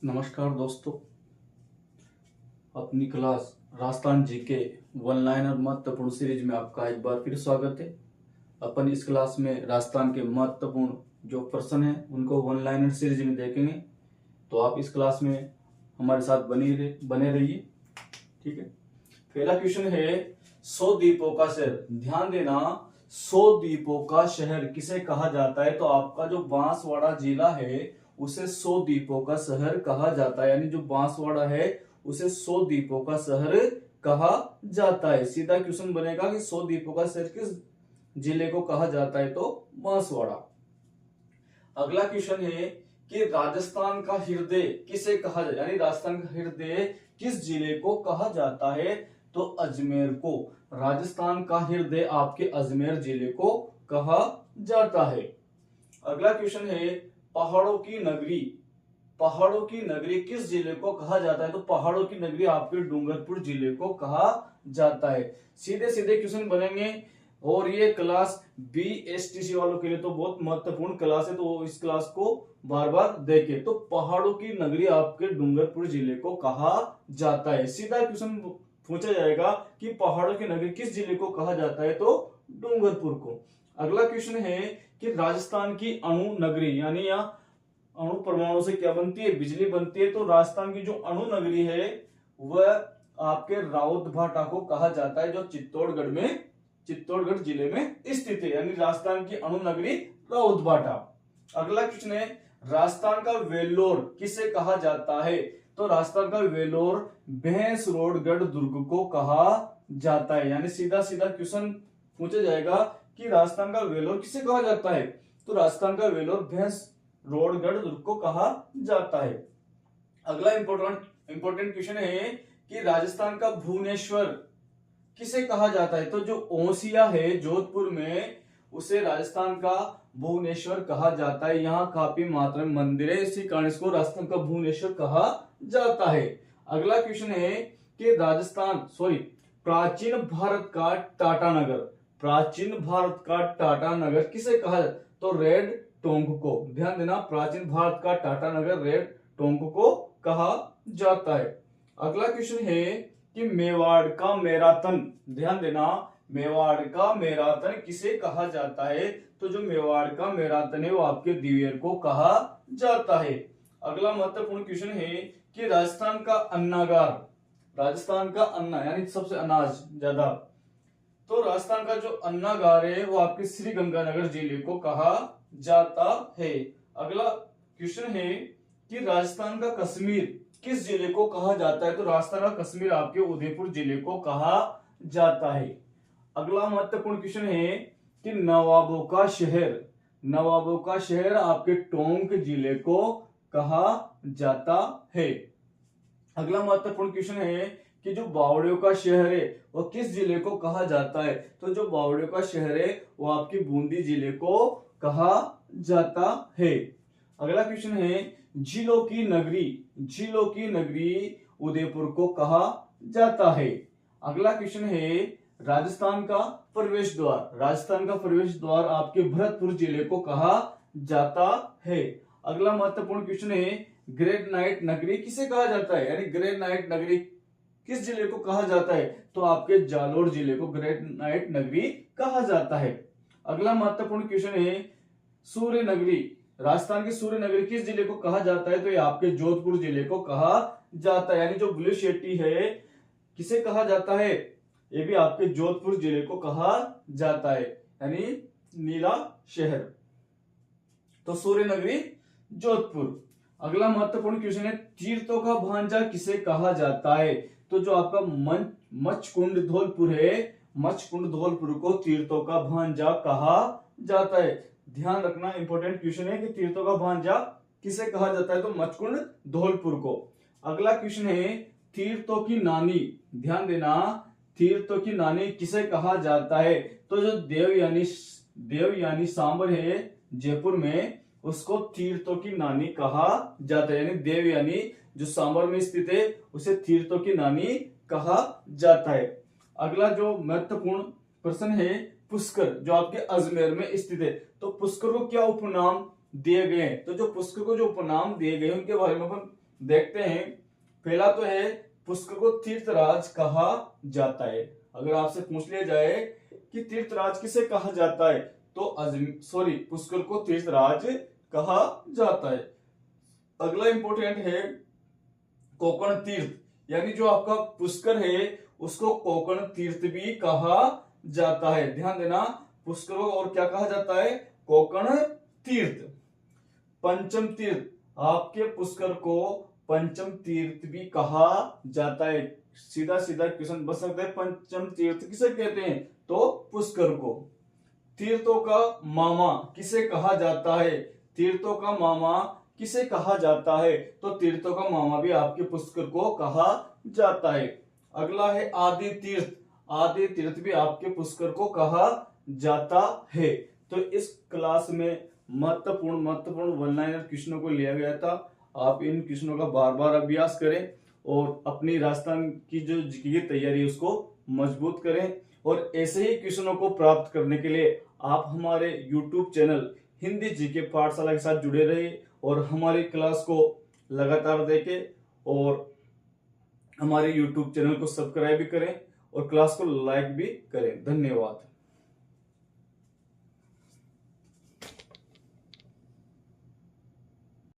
नमस्कार दोस्तों। अपनी class Rajasthan GK one liner महत्वपूर्ण सीरीज में आपका एक बार फिर स्वागत है। अपन इस क्लास में राजस्थान के महत्वपूर्ण जो प्रश्न हैं उनको वन लाइनर सीरीज में देखेंगे, तो आप इस क्लास में हमारे साथ बने रहिए। ठीक है। पहला क्वेश्चन है 100 द्वीपों का शहर। ध्यान देना, 100 द्वीपों का शहर किसे कहा जाता है? तो आपका जो बांसवाड़ा जिला है उसे 100 द्वीपों का शहर कहा जाता है, यानी जो बांसवाड़ा है उसे 100 द्वीपों का शहर कहा जाता है। सीधा क्वेश्चन बनेगा कि 100 द्वीपों का शहर किस जिले को कहा जाता है? तो बांसवाड़ा। अगला क्वेश्चन है कि राजस्थान का हृदय किसे कहा जाता है, यानी राजस्थान का हृदय किस जिले को कहा जाता है? तो अजमेर को। राजस्थान का हृदय आपके अजमेर जिले को कहा जाता है। अगला क्वेश्चन है पहाड़ों की नगरी। पहाड़ों की नगरी किस जिले को कहा जाता है? तो पहाड़ों की नगरी आपके डूंगरपुर जिले को कहा जाता है। सीधे सीधे क्वेश्चन बनेंगे और ये क्लास BSTC वालों के लिए तो बहुत महत्वपूर्ण क्लास है, तो इस क्लास को बार बार देखें। तो पहाड़ों की नगरी आपके डूंगरपुर जिले को कहा जाता है। सीधा क्वेश्चन पूछा जाएगा कि पहाड़ों की नगरी किस जिले को कहा जाता है? तो डूंगरपुर को। अगला क्वेश्चन है कि राजस्थान की अणु नगरी, यानी यहाँ अणु परमाणु से क्या बनती है? बिजली बनती है। तो राजस्थान की जो अणु नगरी है वह आपके राउतभाटा को कहा जाता है, जो चित्तौड़गढ़ जिले में स्थित है, यानी राजस्थान की अणु नगरी राउतभाटा। अगला क्वेश्चन है राजस्थान का वेल्लोर किसे कहा जाता है? तो राजस्थान का वेल्लोर भैंसरोडगढ़ दुर्ग को कहा जाता है, यानी सीधा सीधा क्वेश्चन पूछा जाएगा कि राजस्थान का वेल्लोर किसे कहा जाता है? तो राजस्थान का वेल्लोर भैंसरोडगढ़ दुर्ग को कहा जाता है। अगला इंपॉर्टेंट क्वेश्चन है कि राजस्थान का भुवनेश्वर किसे कहा जाता है? तो जो ओसिया है जोधपुर में, उसे राजस्थान का भुवनेश्वर कहा जाता है। यहाँ काफी मात्रा में मंदिर है, इसी कारण इसको राजस्थान का भुवनेश्वर कहा जाता है। अगला क्वेश्चन है कि प्राचीन भारत का टाटानगर, प्राचीन भारत का टाटानगर किसे कहा जाता है? तो रेड टोंक को। ध्यान देना, प्राचीन भारत का टाटानगर रेड टोंक को कहा जाता है। अगला क्वेश्चन है कि मेवाड़ का मैराथन। ध्यान देना, मेवाड़ का मैराथन किसे कहा जाता है? तो जो मेवाड़ का मैराथन है वो आपके दिवेर को कहा जाता है। अगला महत्वपूर्ण क्वेश्चन है कि राजस्थान का अन्नागार, राजस्थान का अन्ना यानी सबसे अनाज ज्यादा, तो राजस्थान का जो अन्नागार है वो आपके श्री गंगानगर जिले को कहा जाता है। अगला क्वेश्चन है कि राजस्थान का कश्मीर किस जिले को कहा जाता है? तो राजस्थान का कश्मीर आपके उदयपुर जिले को कहा जाता है। अगला महत्वपूर्ण क्वेश्चन है कि नवाबों का शहर, नवाबों का शहर आपके टोंक जिले को कहा जाता है। अगला महत्वपूर्ण क्वेश्चन है कि जो बावड़ियों का शहर है वो किस जिले को कहा जाता है? तो जो बावड़ियों का शहर है वो आपकी बूंदी जिले को कहा जाता है। अगला क्वेश्चन है झीलों की नगरी, झीलों की नगरी उदयपुर को कहा जाता है। अगला क्वेश्चन है राजस्थान का प्रवेश द्वार, राजस्थान का प्रवेश द्वार आपके भरतपुर जिले को कहा जाता है। अगला महत्वपूर्ण क्वेश्चन है ग्रेनाइट नगरी किसे कहा जाता है? यानी ग्रेनाइट नगरी किस जिले को कहा जाता है? तो आपके जालोर जिले को ग्रेनाइट नगरी कहा जाता है। अगला महत्वपूर्ण क्वेश्चन है सूर्य नगरी, राजस्थान की सूर्य नगरी किस जिले को कहा जाता है? तो ये आपके जोधपुर जिले को कहा जाता है, यानी जो ब्लू शेट्टी है किसे कहा जाता है? ये भी आपके जोधपुर जिले को कहा जाता है, यानी नीला शहर। तो सूर्य नगरी जोधपुर। अगला महत्वपूर्ण क्वेश्चन है तीर्थों का भांजा किसे कहा जाता है? तो जो आपका मचकुंड धौलपुर है, मचकुंड धौलपुर को तीर्थों का भांजा कहा जाता है। ध्यान रखना, इंपॉर्टेंट क्वेश्चन है कि तीर्थों का भांजा किसे कहा जाता है? तो मचकुंड धौलपुर को। अगला क्वेश्चन है तीर्थों की नानी, ध्यान देना, तीर्थों की नानी किसे कहा जाता है? तो जो देव यानी सांबर है जयपुर में, उसको तीर्थों की नानी कहा जाता है, यानी देव यानी जो सांबर में स्थित है उसे तीर्थों की नानी कहा जाता है। अगला जो महत्वपूर्ण प्रश्न है पुष्कर, जो आपके अजमेर में स्थित है, तो पुष्कर को क्या उपनाम दिए गए हैं? तो जो पुष्कर को जो उपनाम दिए गए उनके बारे में अपन देखते हैं। पहला तो है पुष्कर को तीर्थराज कहा जाता है। अगर आपसे पूछ लिया जाए कि तीर्थराज किसे कहा जाता है तो पुष्कर को तीर्थराज कहा जाता है। अगला इंपॉर्टेंट है कोकण तीर्थ, यानी जो आपका पुष्कर है उसको कोकण तीर्थ भी कहा जाता है। ध्यान देना, पुष्कर को और क्या कहा जाता है? कोकण तीर्थ। पंचम तीर्थ, आपके पुष्कर को पंचम तीर्थ भी कहा जाता है। सीधा सीधा क्वेश्चन बन सकता है, पंचम तीर्थ किसे कहते हैं? तो पुष्कर को। तीर्थों का मामा किसे कहा जाता है? तीर्थों का मामा किसे कहा जाता है? तो तीर्थों का मामा भी आपके पुष्कर को कहा जाता है। अगला है आदि तीर्थ। आदि तीर्थ भी आपके पुष्कर को कहा जाता है। तो इस क्लास में महत्वपूर्ण वन लाइनर क्वेश्चनों को लिया गया था। आप इन क्वेश्चनों का बार बार अभ्यास करें और अपनी राजस्थान की जो जीके की तैयारी है उसको मजबूत करें। और ऐसे ही क्वेश्चनों को प्राप्त करने के लिए आप हमारे YouTube चैनल हिंदी जीके पाठशाला के साथ जुड़े रहिए और हमारी क्लास को लगातार देखें और हमारे YouTube चैनल को सब्सक्राइब भी करें और क्लास को लाइक भी करें। धन्यवाद।